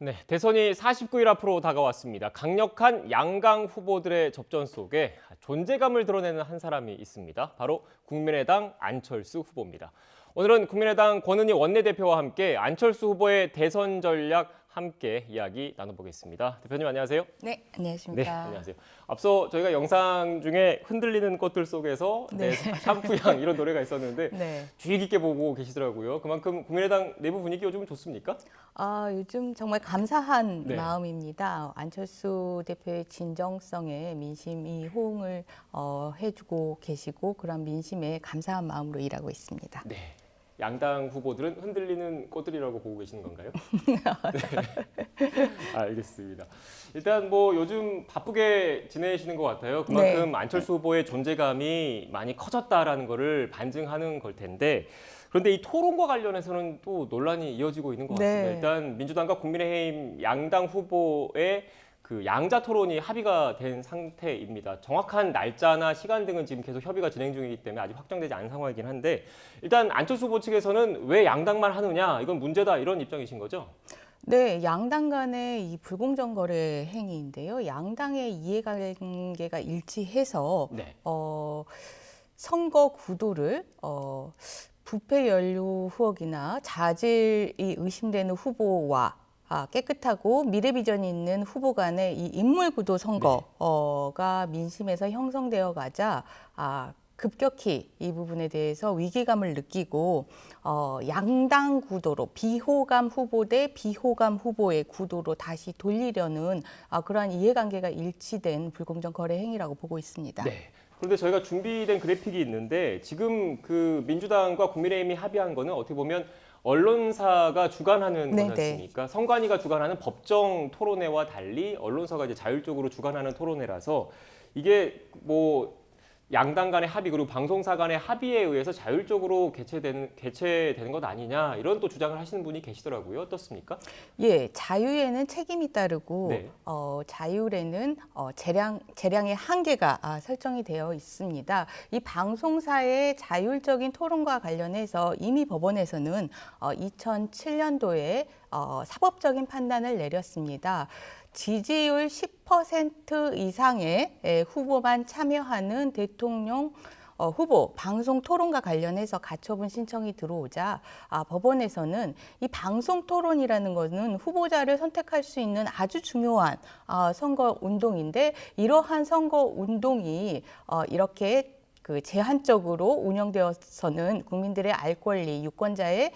네, 대선이 49일 앞으로 다가왔습니다. 강력한 양강 후보들의 접전 속에 존재감을 드러내는 한 사람이 있습니다. 바로 국민의당 안철수 후보입니다. 오늘은 국민의당 권은희 원내대표와 함께 안철수 후보의 대선 전략 함께 이야기 나눠보겠습니다. 대표님 안녕하세요. 네, 안녕하십니까. 네, 안녕하세요. 앞서 저희가 영상 중에 흔들리는 꽃들 속에서 샴푸향 이런 노래가 있었는데 네. 주의 깊게 보고 계시더라고요. 그만큼 국민의당 내부 분위기 요즘 좋습니까? 요즘 정말 감사한 네. 마음입니다. 안철수 대표의 진정성에 민심이 호응을 해주고 계시고 그런 민심에 감사한 마음으로 일하고 있습니다. 네. 양당 후보들은 흔들리는 꽃들이라고 보고 계시는 건가요? 네. 알겠습니다. 일단 뭐 요즘 바쁘게 지내시는 것 같아요. 그만큼 네. 안철수 후보의 존재감이 많이 커졌다라는 거를 반증하는 걸 텐데 그런데 이 토론과 관련해서는 또 논란이 이어지고 있는 것 같습니다. 네. 일단 민주당과 국민의힘 양당 후보의 그 양자 토론이 합의가 된 상태입니다. 정확한 날짜나 시간 등은 지금 계속 협의가 진행 중이기 때문에 아직 확정되지 않은 상황이긴 한데 일단 안철수 후보 측에서는 왜 양당만 하느냐 이건 문제다 이런 입장이신 거죠? 네, 양당 간의 이 불공정 거래 행위인데요. 양당의 이해관계가 일치해서 네. 선거 구도를 부패 연루 의혹이나 자질이 의심되는 후보와 깨끗하고 미래 비전이 있는 후보 간의 이 인물 구도 선거가 민심에서 형성되어 가자 급격히 이 부분에 대해서 위기감을 느끼고 양당 구도로 비호감 후보 대 비호감 후보의 구도로 다시 돌리려는 그러한 이해관계가 일치된 불공정 거래 행위라고 보고 있습니다. 네. 그런데 저희가 준비된 그래픽이 있는데 지금 그 민주당과 국민의힘이 합의한 거는 어떻게 보면 언론사가 주관하는 거지 않습니까? 선관위가 주관하는 법정 토론회와 달리 언론사가 이제 자율적으로 주관하는 토론회라서 이게 뭐 양당 간의 합의 그리고 방송사 간의 합의에 의해서 자율적으로 개최되는 것 아니냐 이런 또 주장을 하시는 분이 계시더라고요. 어떻습니까? 예, 자유에는 책임이 따르고 네. 자율에는 재량의 한계가 설정이 되어 있습니다. 이 방송사의 자율적인 토론과 관련해서 이미 법원에서는 2007년도에 사법적인 판단을 내렸습니다. 지지율 10% 이상의 후보만 참여하는 대통령 후보 방송 토론과 관련해서 가처분 신청이 들어오자 법원에서는 이 방송 토론이라는 것은 후보자를 선택할 수 있는 아주 중요한 선거 운동인데 이러한 선거 운동이 이렇게 제한적으로 운영되어서는 국민들의 알 권리, 유권자의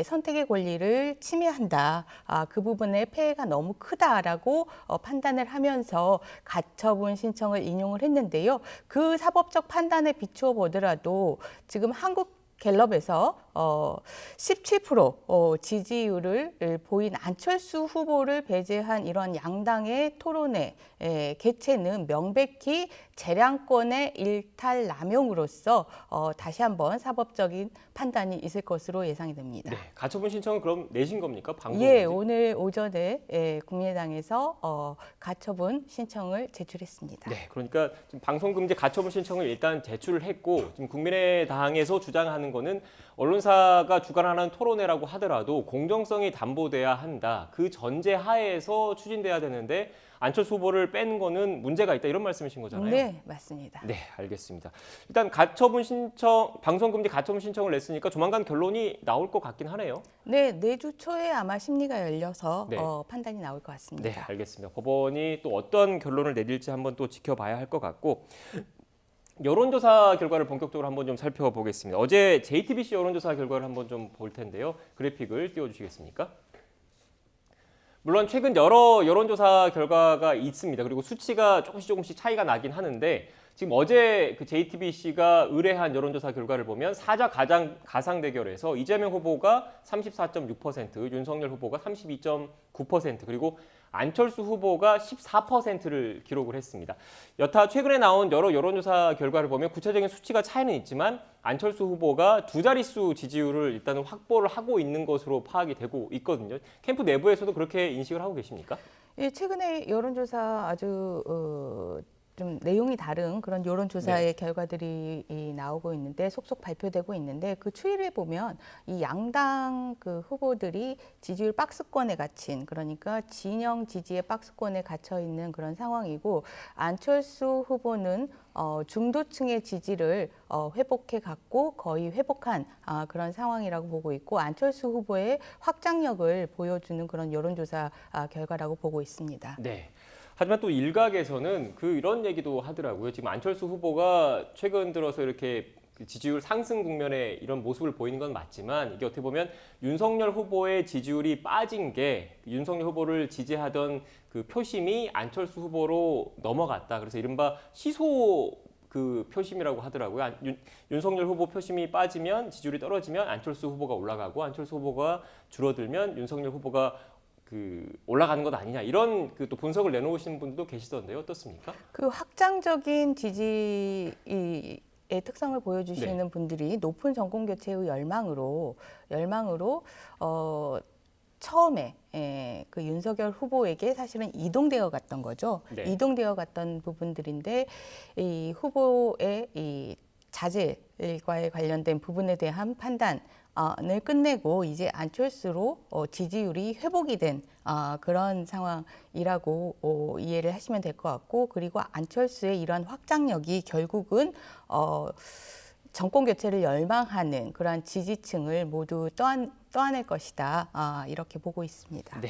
선택의 권리를 침해한다. 그 부분의 폐해가 너무 크다라고 판단을 하면서 가처분 신청을 인용을 했는데요. 그 사법적 판단에 비추어 보더라도 지금 한국갤럽에서 17% 지지율을 보인 안철수 후보를 배제한 이런 양당의 토론회 개최는 명백히 재량권의 일탈 남용으로서 다시 한번 사법적인 판단이 있을 것으로 예상이 됩니다. 네. 가처분 신청은 그럼 내신 겁니까? 방송 예, 오늘 오전에 국민의당에서 가처분 신청을 제출했습니다. 네, 그러니까 지금 방송금지 가처분 신청을 일단 제출을 했고 지금 국민의당에서 주장하는 거는 언론사가 주관하는 토론회라고 하더라도 공정성이 담보돼야 한다. 그 전제 하에서 추진돼야 되는데 안철수 후보를 뺀 거는 문제가 있다 이런 말씀이신 거잖아요. 네, 맞습니다. 네, 알겠습니다. 일단 가처분 신청, 방송금지 가처분 신청을 냈으니까 조만간 결론이 나올 것 같긴 하네요. 네, 내주 초에 아마 심리가 열려서 네. 판단이 나올 것 같습니다. 네, 알겠습니다. 법원이 또 어떤 결론을 내릴지 한번 또 지켜봐야 할 것 같고 여론조사 결과를 본격적으로 한번 좀 살펴보겠습니다. 어제 JTBC 여론조사 결과를 한번 좀 볼 텐데요. 그래픽을 띄워주시겠습니까? 물론 최근 여러 여론조사 결과가 있습니다. 그리고 수치가 조금씩 차이가 나긴 하는데 지금 어제 그 JTBC가 의뢰한 여론조사 결과를 보면 사자 가상 대결에서 이재명 후보가 34.6%, 윤석열 후보가 32.9%, 그리고 안철수 후보가 14%를 기록을 했습니다. 여타 최근에 나온 여러 여론조사 결과를 보면 구체적인 수치가 차이는 있지만 안철수 후보가 두 자릿수 지지율을 일단은 확보를 하고 있는 것으로 파악이 되고 있거든요. 캠프 내부에서도 그렇게 인식을 하고 계십니까? 예, 최근에 여론조사 아주 좀 내용이 다른 그런 여론조사의 결과들이 나오고 있는데 속속 발표되고 있는데 그 추이를 보면 이 양당 그 후보들이 지지율 박스권에 갇힌 그러니까 진영 지지의 박스권에 갇혀 있는 그런 상황이고 안철수 후보는 중도층의 지지를 회복해 갔고 거의 회복한 그런 상황이라고 보고 있고 안철수 후보의 확장력을 보여주는 그런 여론조사 결과라고 보고 있습니다. 네. 하지만 또 일각에서는 이런 얘기도 하더라고요. 지금 안철수 후보가 최근 들어서 이렇게 지지율 상승 국면에 이런 모습을 보이는 건 맞지만 이게 어떻게 보면 윤석열 후보의 지지율이 빠진 게 윤석열 후보를 지지하던 그 표심이 안철수 후보로 넘어갔다. 그래서 이른바 시소 그 표심이라고 하더라고요. 윤석열 후보 표심이 빠지면 지지율이 떨어지면 안철수 후보가 올라가고 안철수 후보가 줄어들면 윤석열 후보가 올라가는 것 아니냐 이런 또 분석을 내놓으시는 분도 계시던데요. 어떻습니까? 그 확장적인 지지의 특성을 보여주시는 분들이 높은 정권 교체의 열망으로 처음에 그 윤석열 후보에게 사실은 이동되어 갔던 거죠. 네. 이동되어 갔던 부분들인데 이 후보의 이 자질과에 관련된 부분에 대한 판단을 끝내고 이제 안철수로 지지율이 회복이 된 그런 상황이라고 이해를 하시면 될 것 같고 그리고 안철수의 이러한 확장력이 결국은 정권 교체를 열망하는 그러한 지지층을 모두 떠안을 것이다 이렇게 보고 있습니다. 네,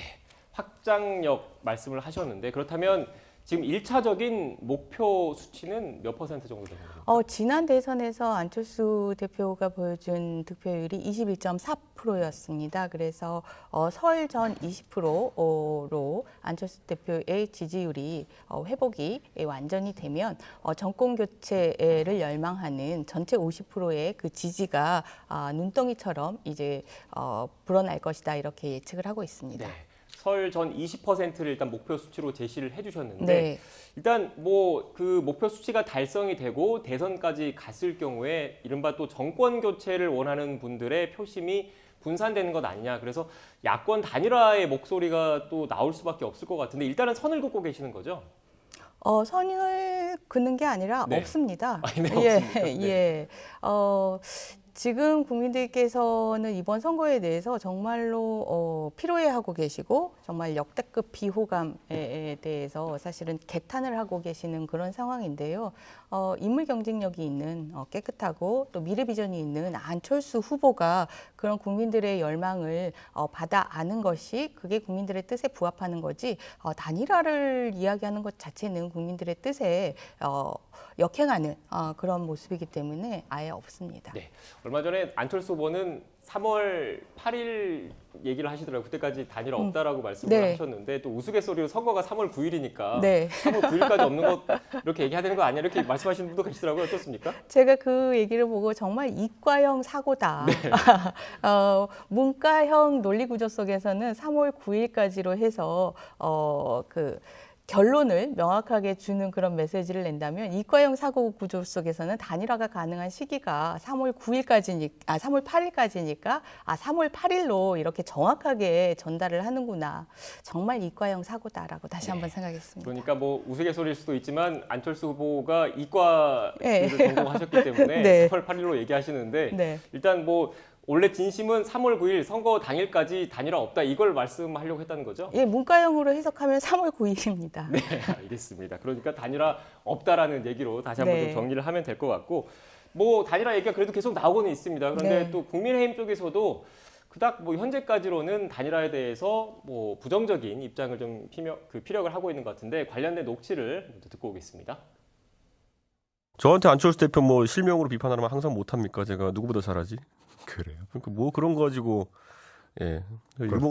확장력 말씀을 하셨는데 그렇다면 지금 1차적인 목표 수치는 몇 퍼센트 정도 되는 겁니까? 지난 대선에서 안철수 대표가 보여준 득표율이 21.4%였습니다. 그래서 설 전 20%로 안철수 대표의 지지율이 회복이 완전히 되면 정권 교체를 열망하는 전체 50%의 그 지지가 눈덩이처럼 이제 불어날 것이다 이렇게 예측을 하고 있습니다. 네. 설 전 20%를 일단 목표 수치로 제시를 해주셨는데 네. 일단 그 목표 수치가 달성이 되고 대선까지 갔을 경우에 이른바 또 정권 교체를 원하는 분들의 표심이 분산되는 것 아니냐. 그래서 야권 단일화의 목소리가 또 나올 수밖에 없을 것 같은데 일단은 선을 긋고 계시는 거죠? 선을 긋는 게 아니라 네. 없습니다. 네, 예, 없습니까? 네. 예. 지금 국민들께서는 이번 선거에 대해서 정말로 피로해하고 계시고 정말 역대급 비호감에 대해서 사실은 개탄을 하고 계시는 그런 상황인데요. 인물 경쟁력이 있는 깨끗하고 또 미래 비전이 있는 안철수 후보가 그런 국민들의 열망을 받아 아는 것이 그게 국민들의 뜻에 부합하는 거지 단일화를 이야기하는 것 자체는 국민들의 뜻에 역행하는 그런 모습이기 때문에 아예 없습니다. 네. 얼마 전에 안철수 후보는 3월 8일 얘기를 하시더라고요. 그때까지 단일화 없다라고 말씀을 네. 하셨는데 또 우스갯소리로 선거가 3월 9일이니까 네. 3월 9일까지 없는 것 이렇게 얘기해야 되는 거 아니야? 이렇게 말씀하시는 분도 계시더라고요. 어떻습니까? 제가 그 얘기를 보고 정말 이과형 사고다. 네. 문과형 논리 구조 속에서는 3월 9일까지로 해서 결론을 명확하게 주는 그런 메시지를 낸다면 이과형 사고 구조 속에서는 단일화가 가능한 시기가 3월 8일까지니까 3월 8일로 이렇게 정확하게 전달을 하는구나. 정말 이과형 사고다라고 다시 한번 생각했습니다. 그러니까 우스갯소리일 수도 있지만 안철수 후보가 이과를 네. 전공하셨기 때문에 네. 3월 8일로 얘기하시는데 네. 일단 원래 진심은 3월 9일 선거 당일까지 단일화 없다 이걸 말씀하려고 했다는 거죠? 예, 문과형으로 해석하면 3월 9일입니다. 네, 알겠습니다. 그러니까 단일화 없다라는 얘기로 다시 한번 네. 좀 정리를 하면 될 것 같고 단일화 얘기가 그래도 계속 나오고는 있습니다. 그런데 네. 또 국민의힘 쪽에서도 그닥 현재까지로는 단일화에 대해서 부정적인 입장을 좀 피력을 하고 있는 것 같은데 관련된 녹취를 먼저 듣고 오겠습니다. 저한테 안철수 대표 실명으로 비판하면 항상 못합니까? 제가 누구보다 잘하지. 그래요. 그러니까 그런 거 가지고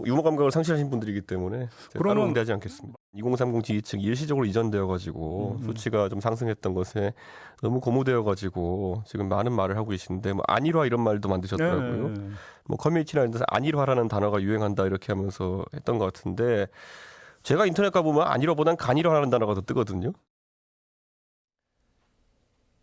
유머 감각을 상실하신 분들이기 때문에 제가 따로 응대하지 않겠습니다. 2030 지지층 일시적으로 이전되어 가지고 수치가 좀 상승했던 것에 너무 고무되어 가지고 지금 많은 말을 하고 계시는데 안일화 이런 말도 만드셨더라고요. 커뮤니티나 이런 데서 안일화라는 단어가 유행한다 이렇게 하면서 했던 것 같은데 제가 인터넷 가보면 안일화보단 간일화라는 단어가 더 뜨거든요.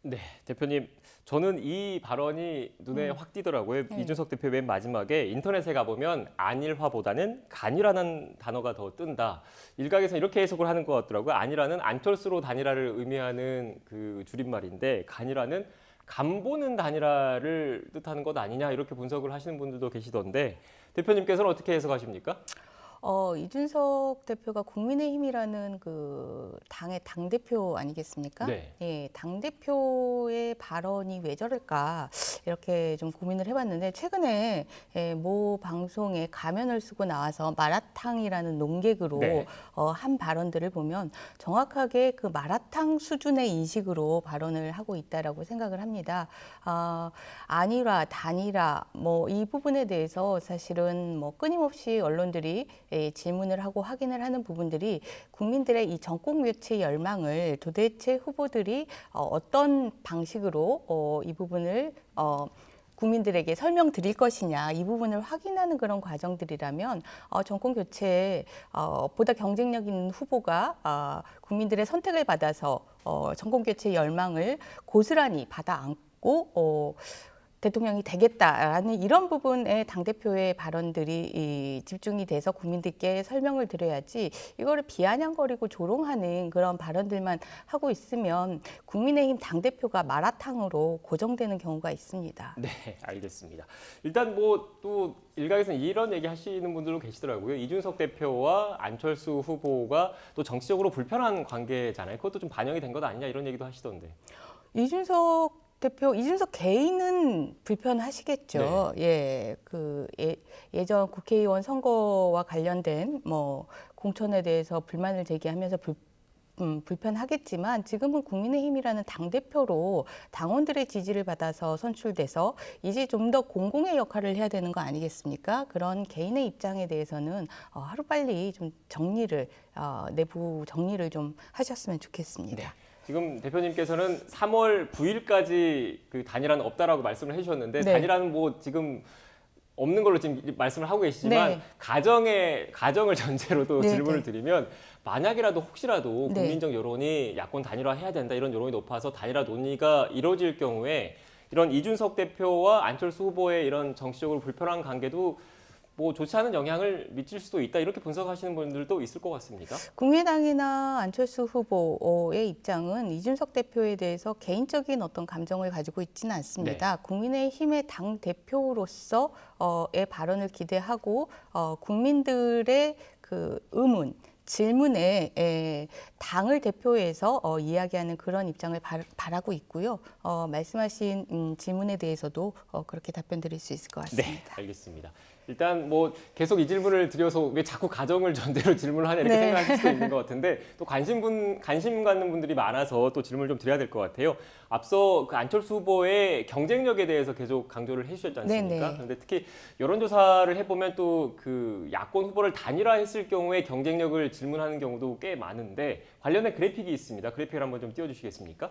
네, 대표님. 저는 이 발언이 눈에 확 띄더라고요. 이준석 대표 맨 마지막에 인터넷에 가보면 안일화보다는 간이라는 단어가 더 뜬다. 일각에서 이렇게 해석을 하는 것 같더라고요. 안일화는 안철수로 단일화를 의미하는 그 줄임말인데 간이라는 간보는 단일화를 뜻하는 것 아니냐 이렇게 분석을 하시는 분들도 계시던데 대표님께서는 어떻게 해석하십니까? 이준석 대표가 국민의힘이라는 그 당의 당대표 아니겠습니까? 네. 예, 당대표의 발언이 왜 저럴까 이렇게 좀 고민을 해봤는데 최근에 모 방송에 가면을 쓰고 나와서 마라탕이라는 논객으로 네. 한 발언들을 보면 정확하게 그 마라탕 수준의 인식으로 발언을 하고 있다라고 생각을 합니다. 안일화, 단일화 뭐 이 부분에 대해서 사실은 뭐 끊임없이 언론들이 질문을 하고 확인을 하는 부분들이 국민들의 이 정권 교체 열망을 도대체 후보들이 어떤 방식으로 이 부분을 국민들에게 설명드릴 것이냐 이 부분을 확인하는 그런 과정들이라면 정권 교체에 보다 경쟁력 있는 후보가 국민들의 선택을 받아서 정권 교체 열망을 고스란히 받아 안고 대통령이 되겠다라는 이런 부분에 당대표의 발언들이 집중이 돼서 국민들께 설명을 드려야지 이거를 비아냥거리고 조롱하는 그런 발언들만 하고 있으면 국민의힘 당대표가 마라탕으로 고정되는 경우가 있습니다. 네, 알겠습니다. 일단 뭐 또 일각에서는 이런 얘기 하시는 분들도 계시더라고요. 이준석 대표와 안철수 후보가 또 정치적으로 불편한 관계잖아요. 그것도 좀 반영이 된 것 아니냐 이런 얘기도 하시던데. 이준석 개인은 불편하시겠죠. 예, 예전 국회의원 선거와 관련된 뭐 공천에 대해서 불만을 제기하면서 불편하겠지만 지금은 국민의힘이라는 당대표로 당원들의 지지를 받아서 선출돼서 이제 좀 더 공공의 역할을 해야 되는 거 아니겠습니까? 그런 개인의 입장에 대해서는 하루빨리 좀 내부 정리를 좀 하셨으면 좋겠습니다. 네. 지금 대표님께서는 3월 9일까지 그 단일화는 없다라고 말씀을 해주셨는데 네. 단일화는 뭐 지금 없는 걸로 지금 말씀을 하고 계시지만 네. 가정을 전제로도 네, 질문을 네. 드리면 만약이라도 혹시라도 네. 국민적 여론이 야권 단일화해야 된다 이런 여론이 높아서 단일화 논의가 이루어질 경우에 이런 이준석 대표와 안철수 후보의 이런 정치적으로 불편한 관계도 뭐 좋지 않은 영향을 미칠 수도 있다 이렇게 분석하시는 분들도 있을 것 같습니다. 국민의당이나 안철수 후보의 입장은 이준석 대표에 대해서 개인적인 어떤 감정을 가지고 있지는 않습니다. 국민의힘의 당 대표로서의 발언을 기대하고 국민들의 그 의문, 질문에 당을 대표해서 이야기하는 그런 입장을 바라고 있고요. 말씀하신 질문에 대해서도 그렇게 답변 드릴 수 있을 것 같습니다. 네, 알겠습니다. 일단 뭐 계속 이 질문을 드려서 왜 자꾸 가정을 전제로 질문을 하냐 이렇게 네. 생각하실 수도 있는 것 같은데 또 관심 갖는 분들이 많아서 또 질문을 좀 드려야 될 것 같아요. 앞서 그 안철수 후보의 경쟁력에 대해서 계속 강조를 해주셨지 않습니까? 네네. 그런데 특히 여론조사를 해보면 또 그 야권 후보를 단일화했을 경우에 경쟁력을 질문하는 경우도 꽤 많은데 관련된 그래픽이 있습니다. 그래픽을 한번 좀 띄워주시겠습니까?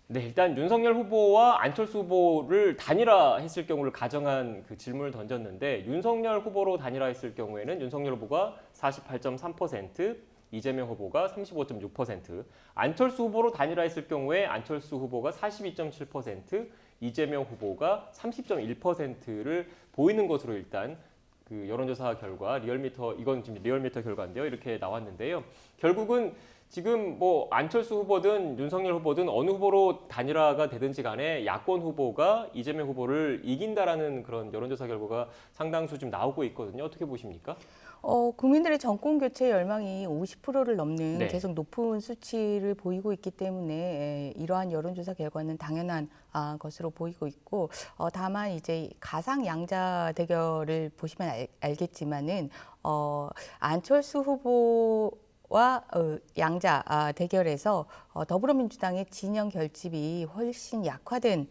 네, 일단 윤석열 후보와 안철수 후보를 단일화했을 경우를 가정한 그 질문을 던졌는데 윤석열 후보로 단일화했을 경우에는 윤석열 후보가 48.3%, 이재명 후보가 35.6%, 안철수 후보로 단일화했을 경우에 안철수 후보가 42.7%, 이재명 후보가 30.1%를 보이는 것으로 일단 그 여론조사 결과 이건 지금 리얼미터 결과인데요. 이렇게 나왔는데요. 결국은 지금 뭐 안철수 후보든 윤석열 후보든 어느 후보로 단일화가 되든지 간에 야권 후보가 이재명 후보를 이긴다라는 그런 여론조사 결과가 상당수 좀 나오고 있거든요. 어떻게 보십니까? 국민들의 정권 교체 열망이 50%를 넘는 네. 계속 높은 수치를 보이고 있기 때문에 이러한 여론조사 결과는 당연한 것으로 보이고 있고 다만 이제 가상 양자 대결을 보시면 알겠지만은 안철수 후보와 양자 대결에서 더불어민주당의 진영 결집이 훨씬 약화된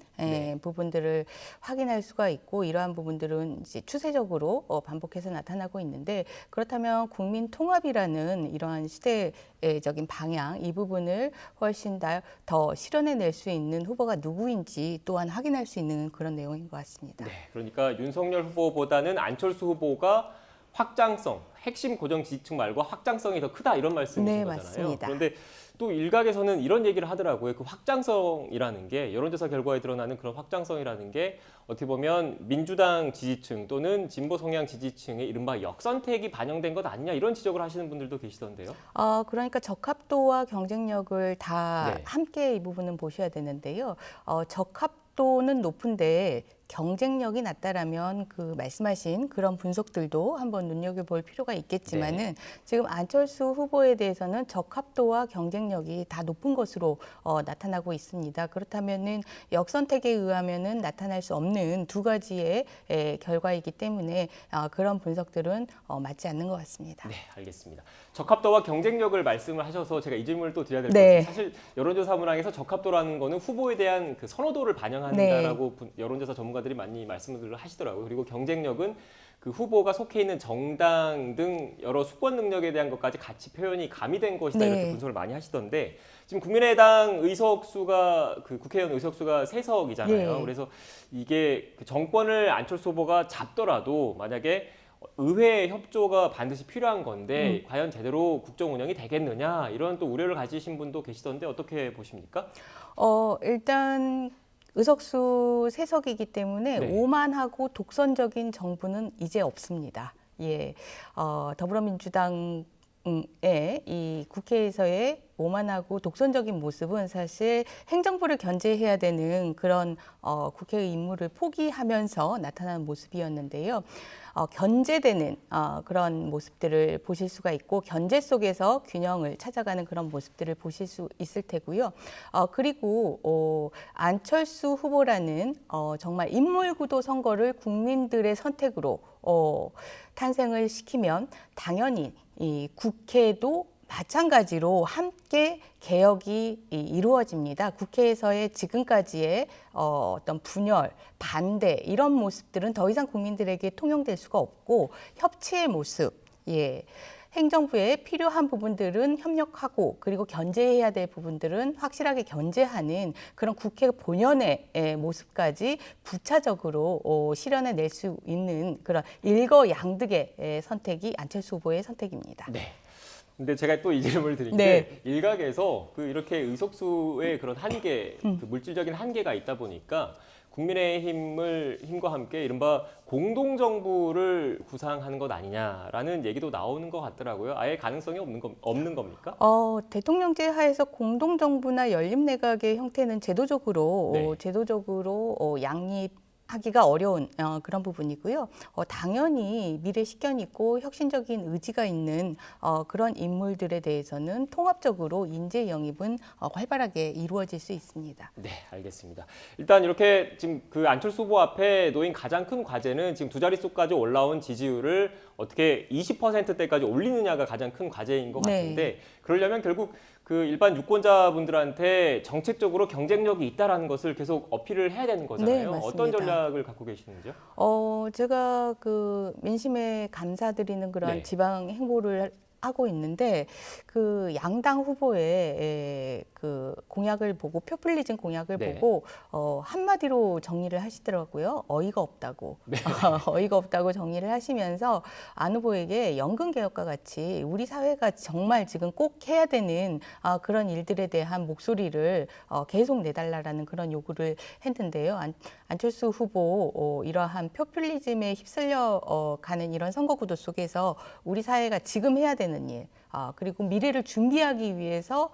부분들을 확인할 수가 있고 이러한 부분들은 이제 추세적으로 반복해서 나타나고 있는데 그렇다면 국민 통합이라는 이러한 시대적인 방향 이 부분을 훨씬 더 실현해낼 수 있는 후보가 누구인지 또한 확인할 수 있는 그런 내용인 것 같습니다. 네, 그러니까 윤석열 후보보다는 안철수 후보가 확장성, 핵심 고정 지지층 말고 확장성이 더 크다 이런 말씀이신 네, 거잖아요. 맞습니다. 그런데 또 일각에서는 이런 얘기를 하더라고요. 그 확장성이라는 게 여론조사 결과에 드러나는 그런 확장성이라는 게 어떻게 보면 민주당 지지층 또는 진보 성향 지지층의 이른바 역선택이 반영된 것 아니냐 이런 지적을 하시는 분들도 계시던데요. 그러니까 적합도와 경쟁력을 다 네. 함께 이 부분은 보셔야 되는데요. 적합도는 높은데 경쟁력이 낮다라면 그 말씀하신 그런 분석들도 한번 눈여겨볼 필요가 있겠지만은 지금 안철수 후보에 대해서는 적합도와 경쟁력이 다 높은 것으로 나타나고 있습니다. 그렇다면은 역선택에 의하면은 나타날 수 없는 두 가지의 결과이기 때문에 그런 분석들은 맞지 않는 것 같습니다. 네, 알겠습니다. 적합도와 경쟁력을 말씀을 하셔서 제가 이 질문을 또 드려야 될 것 네. 같아요. 사실 여론조사 문항에서 적합도라는 거는 후보에 대한 그 선호도를 반영한다라고 여론조사 전문가들이 많이 말씀을 하시더라고요. 그리고 경쟁력은 그 후보가 속해 있는 정당 등 여러 수권 능력에 대한 것까지 같이 표현이 가미된 것이다 네. 이렇게 분석을 많이 하시던데 지금 국민의당 의석수가 그 국회의원 의석수가 3석이잖아요. 네. 그래서 이게 그 정권을 안철수 후보가 잡더라도 만약에 의회 협조가 반드시 필요한 건데 과연 제대로 국정 운영이 되겠느냐 이런 또 우려를 가지신 분도 계시던데 어떻게 보십니까? 일단 의석수 3석이기 때문에 네. 오만하고 독선적인 정부는 이제 없습니다. 예, 더불어민주당의 이 국회에서의 오만하고 독선적인 모습은 사실 행정부를 견제해야 되는 그런 국회의 임무를 포기하면서 나타나는 모습이었는데요. 견제되는 그런 모습들을 보실 수가 있고 견제 속에서 균형을 찾아가는 그런 모습들을 보실 수 있을 테고요. 그리고 안철수 후보라는 정말 인물구도 선거를 국민들의 선택으로 탄생을 시키면 당연히 이 국회도 마찬가지로 함께 개혁이 이루어집니다. 국회에서의 지금까지의 어떤 분열, 반대 이런 모습들은 더 이상 국민들에게 통용될 수가 없고 협치의 모습, 행정부에 필요한 부분들은 협력하고 그리고 견제해야 될 부분들은 확실하게 견제하는 그런 국회 본연의 모습까지 부차적으로 실현해낼 수 있는 그런 일거양득의 선택이 안철수 후보의 선택입니다. 네. 근데 제가 또 이 질문을 드린 네. 게 일각에서 그 이렇게 의석수의 그런 한계, 그 물질적인 한계가 있다 보니까 국민의힘과 함께 이른바 공동정부를 구상하는 것 아니냐라는 얘기도 나오는 것 같더라고요. 아예 가능성이 없는 겁니까? 대통령제 하에서 공동정부나 연립내각의 형태는 제도적으로 양립하기가 어려운 그런 부분이고요. 당연히 미래 식견이 있고 혁신적인 의지가 있는 그런 인물들에 대해서는 통합적으로 인재 영입은 활발하게 이루어질 수 있습니다. 네, 알겠습니다. 일단 이렇게 지금 그 안철수 후보 앞에 놓인 가장 큰 과제는 지금 두 자릿수까지 올라온 지지율을 어떻게 20%대까지 올리느냐가 가장 큰 과제인 것 같은데 그러려면 결국 그 일반 유권자분들한테 정책적으로 경쟁력이 있다라는 것을 계속 어필을 해야 되는 거잖아요. 네, 맞습니다. 어떤 전략을 갖고 계시는지요? 제가 그 민심에 감사드리는 그런 지방 행보를 하고 있는데 그 양당 후보의 그 공약을 보고 표퓰리즘 공약을 보고 한마디로 정리를 하시더라고요. 어이가 없다고. 어이가 없다고 정리를 하시면서 안 후보에게 연금 개혁과 같이 우리 사회가 정말 지금 꼭 해야 되는 그런 일들에 대한 목소리를 계속 내달라라는 그런 요구를 했는데요. 안철수 후보 이러한 표퓰리즘에 휩쓸려 가는 이런 선거 구도 속에서 우리 사회가 지금 해야 되는 일, 그리고 미래를 준비하기 위해서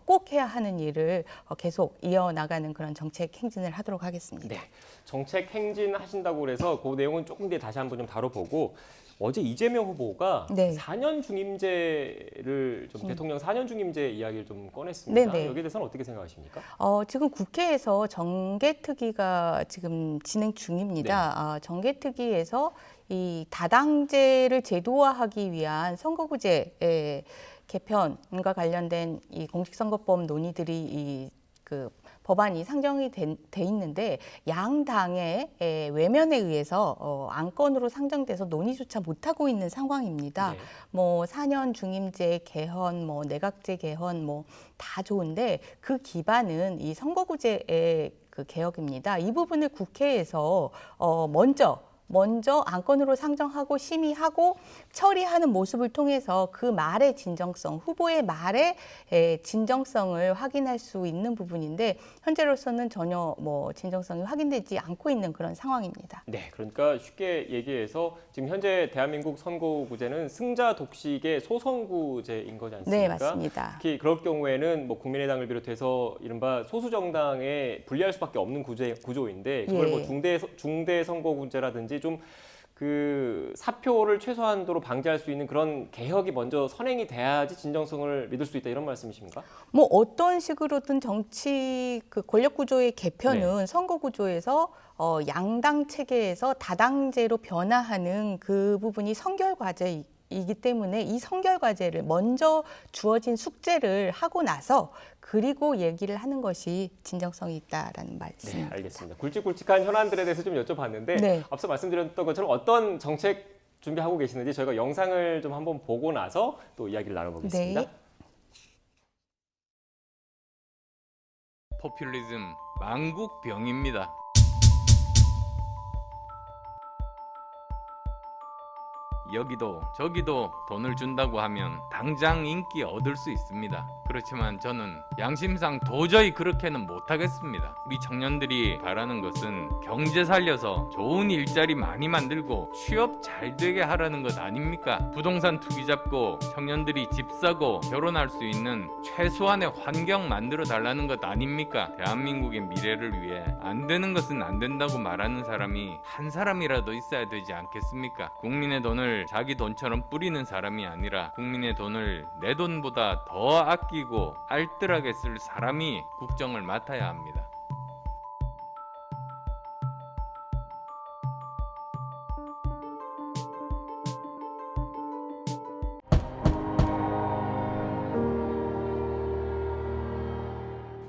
꼭 해야 하는 일을 계속 이어나가는 그런 정책 행진을 하도록 하겠습니다. 네, 정책 행진 하신다고 그래서 그 내용은 조금 뒤에 다시 한번 좀 다뤄보고 어제 이재명 후보가 4년 중임제를 좀 대통령 4년 중임제 이야기를 좀 꺼냈습니다. 여기에 대해서는 어떻게 생각하십니까? 지금 국회에서 정개특위가 지금 진행 중입니다. 정개특위에서 이 다당제를 제도화하기 위한 선거구제 개편과 관련된 이 공직선거법 논의들이 그 법안이 상정이 돼 있는데 양당의 외면에 의해서 안건으로 상정돼서 논의조차 못하고 있는 상황입니다. 뭐 4년 중임제 개헌, 뭐 내각제 개헌 뭐 다 좋은데 그 기반은 이 선거구제의 그 개혁입니다. 이 부분을 국회에서 먼저 먼저 안건으로 상정하고 심의하고 처리하는 모습을 통해서 그 말의 진정성, 후보의 말의 진정성을 확인할 수 있는 부분인데 현재로서는 전혀 뭐 진정성이 확인되지 않고 있는 그런 상황입니다. 네, 그러니까 쉽게 얘기해서 지금 현재 대한민국 선거구제는 승자 독식의 소선구제인 거지 않습니까? 네, 맞습니다. 특히 그럴 경우에는 뭐 국민의당을 비롯해서 이른바 소수 정당에 불리할 수밖에 없는 구조인데 그걸 뭐 중대 선거구제라든지 좀 그 사표를 최소한도로 방지할 수 있는 그런 개혁이 먼저 선행이 돼야지 진정성을 믿을 수 있다 이런 말씀이십니까? 뭐 어떤 식으로든 정치 그 권력 구조의 개편은 선거 구조에서 양당 체계에서 다당제로 변화하는 그 부분이 선결 과제이기 때문에 이 선결 과제를 먼저 주어진 숙제를 하고 나서 그리고 얘기를 하는 것이 진정성이 있다라는 말씀입니다. 네, 알겠습니다. 굵직굵직한 현안들에 대해서 좀 여쭤봤는데 네. 앞서 말씀드렸던 것처럼 어떤 정책 준비하고 계시는지 저희가 영상을 좀 한번 보고 나서 또 이야기를 나눠보겠습니다. 네. 포퓰리즘 망국병입니다. 여기도 저기도 돈을 준다고 하면 당장 인기 얻을 수 있습니다. 그렇지만 저는 양심상 도저히 그렇게는 못하겠습니다. 우리 청년들이 바라는 것은 경제 살려서 좋은 일자리 많이 만들고 취업 잘 되게 하라는 것 아닙니까? 부동산 투기 잡고 청년들이 집 사고 결혼할 수 있는 최소한의 환경 만들어 달라는 것 아닙니까? 대한민국의 미래를 위해 안 되는 것은 안 된다고 말하는 사람이 한 사람이라도 있어야 되지 않겠습니까? 국민의 돈을 자기 돈처럼 뿌리는 사람이 아니라 국민의 돈을 내 돈보다 더 아끼고 알뜰하게 쓸 사람이 국정을 맡아야 합니다.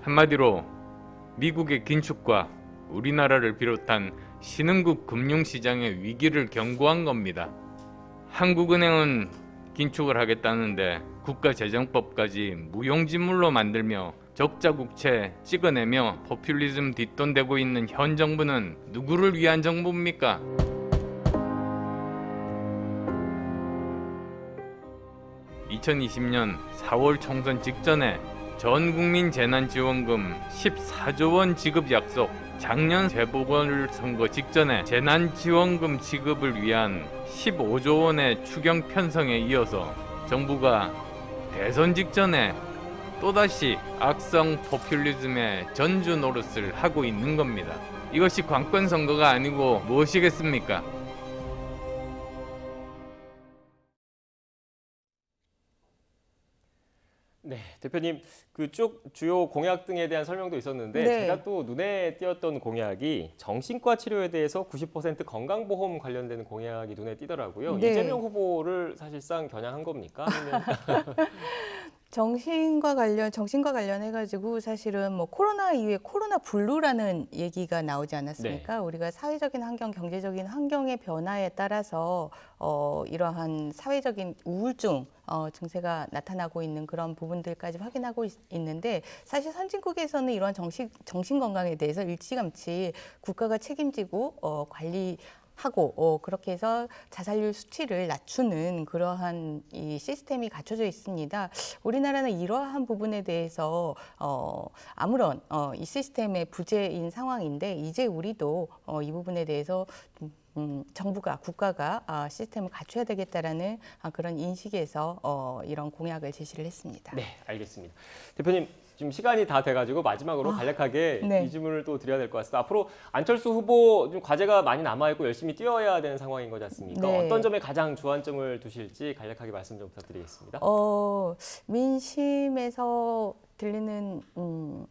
한마디로 미국의 긴축과 우리나라를 비롯한 신흥국 금융시장의 위기를 경고한 겁니다. 한국은행은 긴축을 하겠다는데 국가재정법까지 무용지물로 만들며 적자 국채 찍어내며 포퓰리즘 뒷돈대고 있는 현 정부는 누구를 위한 정부입니까? (2020년 4월) 총선 직전에 전국민 재난지원금 14조 원 지급 약속, 작년 재보궐선거 직전에 재난지원금 지급을 위한 15조 원의 추경 편성에 이어서 정부가 대선 직전에 또다시 악성 포퓰리즘의 전주 노릇을 하고 있는 겁니다. 이것이 관권 선거가 아니고 무엇이겠습니까? 네, 대표님 그 쭉 주요 공약 등에 대한 설명도 있었는데 네. 제가 또 눈에 띄었던 공약이 정신과 치료에 대해서 90% 건강보험 관련된 공약이 눈에 띄더라고요. 네. 이재명 후보를 사실상 겨냥한 겁니까? 아니면 정신과 관련해가지고 사실은 뭐 코로나 이후에 코로나 블루라는 얘기가 나오지 않았습니까? 우리가 사회적인 환경, 경제적인 환경의 변화에 따라서 이러한 사회적인 우울증 증세가 나타나고 있는 그런 부분들까지 확인하고 있는데 사실 선진국에서는 이러한 정신 건강에 대해서 일찌감치 국가가 책임지고 관리하고 그렇게 해서 자살률 수치를 낮추는 그러한 이 시스템이 갖춰져 있습니다. 우리나라는 이러한 부분에 대해서 아무런 이 시스템의 부재인 상황인데 이제 우리도 이 부분에 대해서 정부가 국가가 시스템을 갖춰야 되겠다라는 그런 인식에서 이런 공약을 제시를 했습니다. 네, 알겠습니다. 대표님 지금 시간이 다 돼가지고 마지막으로 간략하게 네. 이 질문을 또 드려야 될 것 같습니다. 앞으로 안철수 후보 좀 과제가 많이 남아있고 열심히 뛰어야 되는 상황인 거지 않습니까? 네. 어떤 점에 가장 주안점을 두실지 간략하게 말씀 좀 부탁드리겠습니다. 민심에서 들리는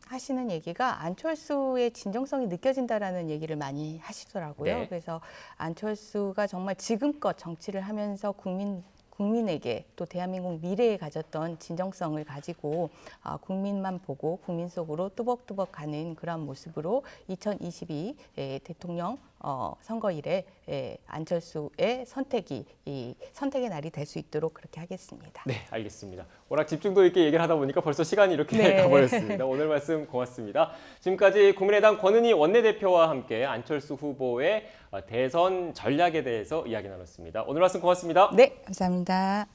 하시는 얘기가 안철수의 진정성이 느껴진다라는 얘기를 많이 하시더라고요. 네. 그래서 안철수가 정말 지금껏 정치를 하면서 국민에게 또 대한민국 미래에 가졌던 진정성을 가지고 국민만 보고 국민 속으로 뚜벅뚜벅 가는 그런 모습으로 2022 대통령 선거일에 안철수의 선택이 이 선택의 날이 될 수 있도록 그렇게 하겠습니다. 네, 알겠습니다. 워낙 집중도 있게 얘기를 하다 보니까 벌써 시간이 이렇게 네. 가버렸습니다. 오늘 말씀 고맙습니다. 지금까지 국민의당 권은희 원내대표와 함께 안철수 후보의 대선 전략에 대해서 이야기 나눴습니다. 오늘 말씀 고맙습니다. 네, 감사합니다.